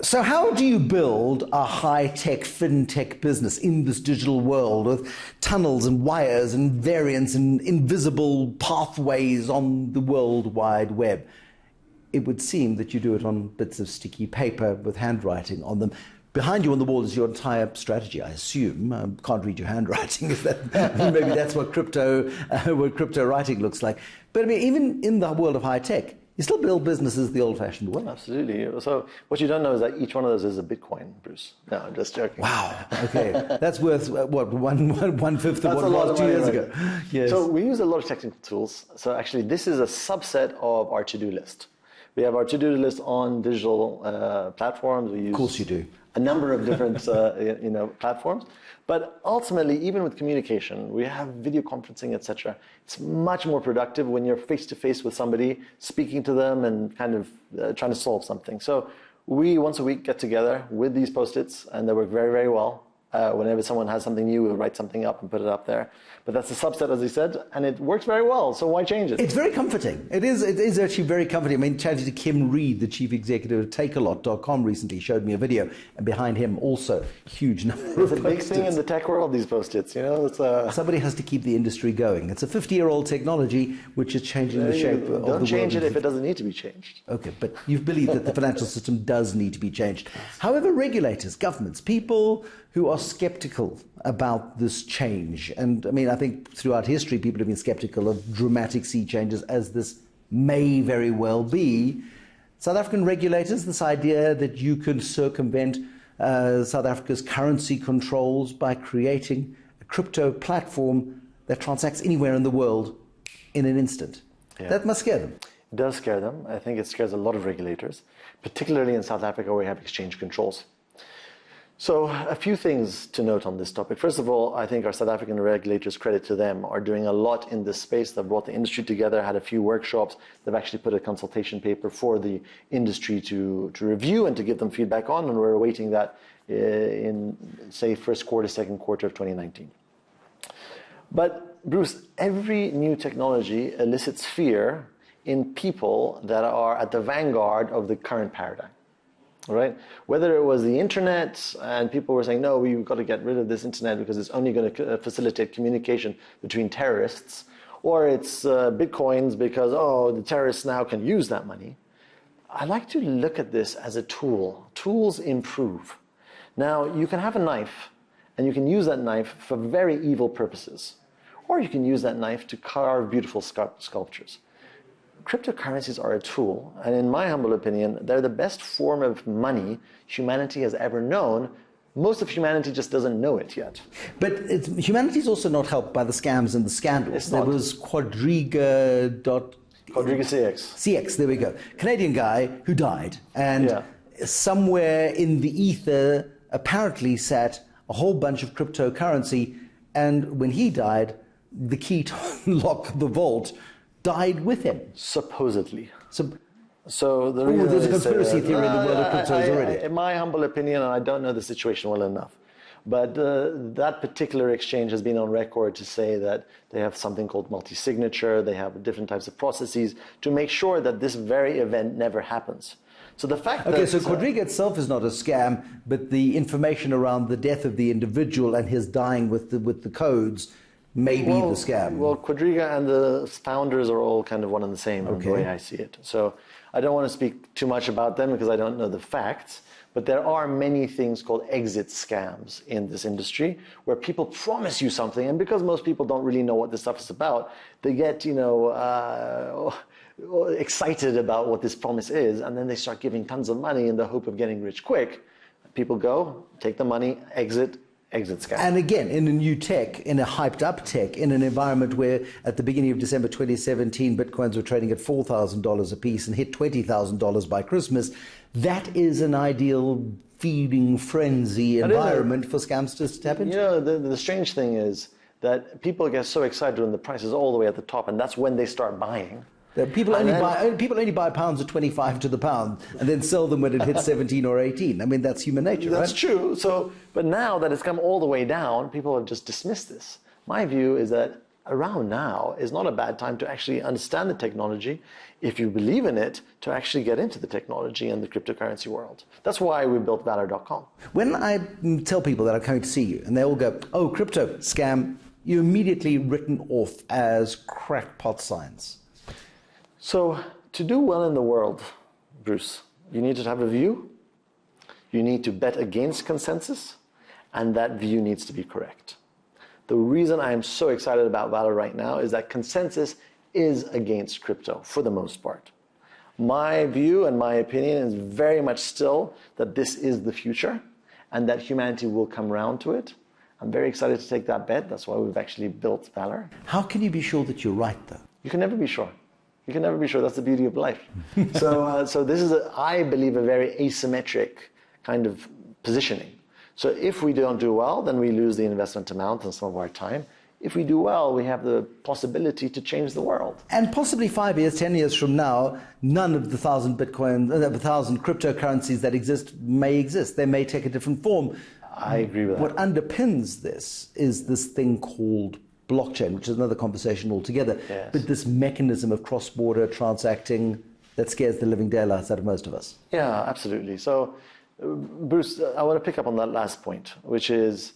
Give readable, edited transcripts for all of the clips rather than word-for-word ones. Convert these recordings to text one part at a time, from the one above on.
So how do you build a high-tech, fintech business in this digital world with tunnels and wires and variants and invisible pathways on the World Wide Web? It would seem that you do it on bits of sticky paper with handwriting on them. Behind you on the wall is your entire strategy, I assume. I can't read your handwriting. Maybe that's what crypto writing looks like. But I mean, even in the world of high tech, you still build businesses the old-fashioned way. Absolutely. So what you don't know is that each one of those is a Bitcoin, Bruce. No, I'm just joking. Wow. Okay. That's worth, what, one-fifth of what it was 2 years ago. Yes. So we use a lot of technical tools. So actually, this is a subset of our to-do list. We have our to-do list on digital platforms. We use, of course you do, a number of different platforms. But ultimately, even with communication, we have video conferencing, etc. It's much more productive when you're face-to-face with somebody, speaking to them and kind of trying to solve something. So we, once a week, get together with these Post-its, and they work very, very well. Whenever someone has something new, we'll write something up and put it up there. But that's a subset, as I said, and it works very well, so why change it? It's very comforting. It is actually very comforting. I mean, chatting to Kim Reed, the chief executive of Takealot.com recently, showed me a video, and behind him also huge number of Post-its. It's a big thing in the tech world, these Post-its, you know? Somebody has to keep the industry going. It's a 50-year-old technology which is changing the shape of the world. Don't change it if it doesn't need to be changed. Okay, but you believe that the financial system does need to be changed. However, regulators, governments, people who are skeptical about this change, and I mean, I think throughout history people have been skeptical of dramatic sea changes, as this may very well be. South African regulators, this idea that you can circumvent South Africa's currency controls by creating a crypto platform that transacts anywhere in the world in an instant. Yeah. That must scare them. It does scare them. I think it scares a lot of regulators, particularly in South Africa where we have exchange controls. So a few things to note on this topic. First of all, I think our South African regulators, credit to them, are doing a lot in this space. They've brought the industry together, had a few workshops. They've actually put a consultation paper for the industry to review and to give them feedback on, and we're awaiting that in, say, first quarter, second quarter of 2019. But Bruce, every new technology elicits fear in people that are at the vanguard of the current paradigm. Right? Whether it was the internet and people were saying, no, we've got to get rid of this internet because it's only going to facilitate communication between terrorists, or it's bitcoins because, oh, the terrorists now can use that money. I like to look at this as a tool. Tools improve. Now, you can have a knife and you can use that knife for very evil purposes, or you can use that knife to carve beautiful sculptures. Cryptocurrencies are a tool, and in my humble opinion, they're the best form of money humanity has ever known. Most of humanity just doesn't know it yet. But humanity is also not helped by the scams and the scandals. There was Quadriga CX. CX, there we go. Canadian guy who died, and somewhere in the ether apparently sat a whole bunch of cryptocurrency, and when he died, the key to unlock the vault died with him. Supposedly. So there's a conspiracy theory in the world of cryptos already. In my humble opinion, and I don't know the situation well enough, but that particular exchange has been on record to say that they have something called multi-signature, they have different types of processes to make sure that this very event never happens. So the fact that... Okay, so Quadriga itself is not a scam, but the information around the death of the individual and his dying with the codes may be the scam. Well, Quadriga and the founders are all kind of one and the same, the way I see it. So I don't want to speak too much about them because I don't know the facts, but there are many things called exit scams in this industry where people promise you something, and because most people don't really know what this stuff is about, they get, excited about what this promise is, and then they start giving tons of money in the hope of getting rich quick. People go, take the money, exit scam. And again, in a new tech, in a hyped up tech, in an environment where at the beginning of December 2017, Bitcoins were trading at $4,000 a piece and hit $20,000 by Christmas, that is an ideal feeding frenzy environment for scams to tap into. You know, the strange thing is that people get so excited when the price is all the way at the top, and that's when they start buying. People only buy pounds at 25 to the pound and then sell them when it hits 17 or 18. I mean, that's human nature, That's right? true. So, but now that it's come all the way down, people have just dismissed this. My view is that around now is not a bad time to actually understand the technology, if you believe in it, to actually get into the technology and the cryptocurrency world. That's why we built Valor.com. When I tell people that I'm coming to see you and they all go, oh, crypto, scam, you're immediately written off as crackpot science. So to do well in the world, Bruce, you need to have a view, you need to bet against consensus, and that view needs to be correct. The reason I am so excited about Valor right now is that consensus is against crypto for the most part. My view and my opinion is very much still that this is the future and that humanity will come around to it. I'm very excited to take that bet. That's why we've actually built Valor. How can you be sure that you're right, though? You can never be sure. You can never be sure. That's the beauty of life. So this is, I believe, a very asymmetric kind of positioning. So if we don't do well, then we lose the investment amount and some of our time. If we do well, we have the possibility to change the world. And possibly 5 years, 10 years from now, none of the 1,000 Bitcoin, the 1,000 cryptocurrencies that exist may exist. They may take a different form. I agree with that. What underpins this is this thing called blockchain, which is another conversation altogether. Yes. But this mechanism of cross-border transacting that scares the living daylights out of most of us. Yeah, absolutely. So, Bruce, I want to pick up on that last point, which is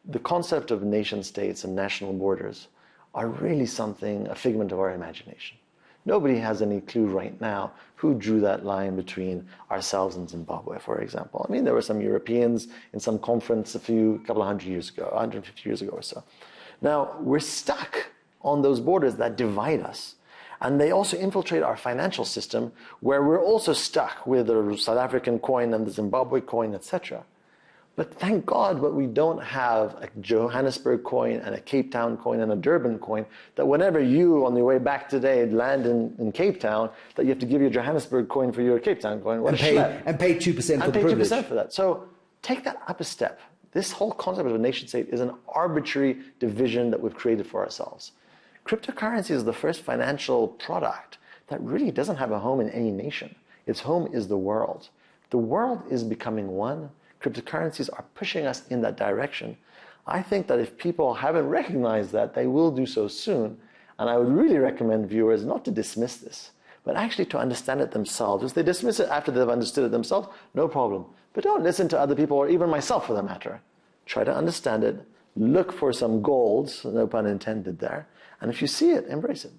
the concept of nation states and national borders are really something, a figment of our imagination. Nobody has any clue right now who drew that line between ourselves and Zimbabwe, for example. I mean, there were some Europeans in some conference a couple of hundred years ago, 150 years ago or so. Now, we're stuck on those borders that divide us. And they also infiltrate our financial system, where we're also stuck with the South African coin and the Zimbabwe coin, etc. But thank God, but we don't have a Johannesburg coin and a Cape Town coin and a Durban coin, that whenever you, on your way back today, land in Cape Town, that you have to give your Johannesburg coin for your Cape Town coin. And pay 2% for the privilege. 2% for that. So take that up a step. This whole concept of a nation state is an arbitrary division that we've created for ourselves. Cryptocurrency is the first financial product that really doesn't have a home in any nation. Its home is the world. The world is becoming one. Cryptocurrencies are pushing us in that direction. I think that if people haven't recognized that, they will do so soon. And I would really recommend viewers not to dismiss this, but actually to understand it themselves. If they dismiss it after they've understood it themselves, no problem. But don't listen to other people, or even myself for that matter. Try to understand it. Look for some golds, no pun intended there. And if you see it, embrace it.